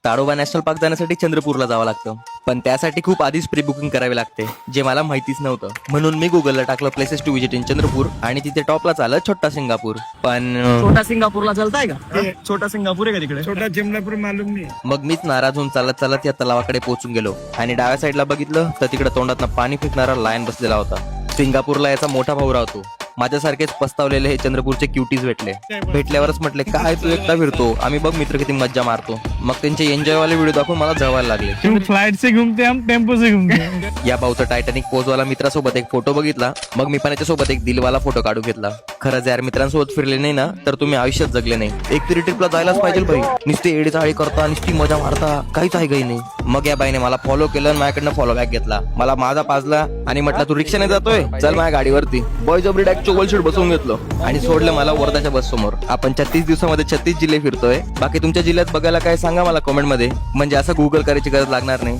Tadoba national park जाण्यासाठी चंद्रपूरला जावं लागतं, पण त्यासाठी खूप आधीच प्री बुकिंग करावी लागते, जे मला माहितीच नव्हतं. म्हणून मी गुगलला टाकलं places to visit in Chandrapur आणि तिथे टॉपला आलं छोटा सिंगापूर. पण छोटा सिंगापूरला चालताय का? छोटा सिंगापूर आहे का तिकडे? छोटा जिमलापूर मालूम नाही. मग मीच नाराज होऊन चालत चालत या तलावाकडे पोहोचून गेलो आणि डाव्या साईडला बघितलं तर तिकडे तोंडातनं पाणी फेकणारा लायन बसलेला होता. सिंगापूरला याचा मोठा भाऊ राहतो. माझ्यासारखेच पस्तावलेले हे चंद्रपूरचे क्युटीज भेटल्यावरच म्हटले, काय तू एकटा फिरतो, आम्ही बघ मित्र किती मज्जा मारतो. मग त्यांचे एन्जॉय वाले व्हिडिओ दाखवून मला जळवायला लागले. तुम फ्लाइट से घूमते हम टेम्पो से घूमते. या भाऊचा टायटॅनिक पोजवाला मित्रासोबत एक फोटो बघितला, मग मी पण याच्यासोबत एक दिलवाला फोटो काढू घेतला. खरंच यार, मित्रांसोबत फिरले नाही ना तर तुम्ही आयुष्यात जगले नाही. एक तरी ट्रिपला जायलाच पाहिजे भाई. नुसते एडी चाळी करता, नुसती मजा मारता, काहीच आहे काही नाही. मग या बाईने मला फॉलो केलं आणि माझ्याकडनं फॉलो बॅक घेतला. मला माझा पाजला आणि म्हटलं, तू रिक्षाने जातोय, चल माझ्या गाडीवरती. Boys of direct Chogal sheet बसवून घेतलं आणि सोडलं मला वर्धाच्या बस समोर. आपण 36 दिवसामध्ये 36 जिल्हे फिरतोय. बाकी तुमच्या जिल्ह्यात बघायला काय सांगा मला कमेंट मध्ये, म्हणजे असं गुगल करायची गरज लागणार नाही.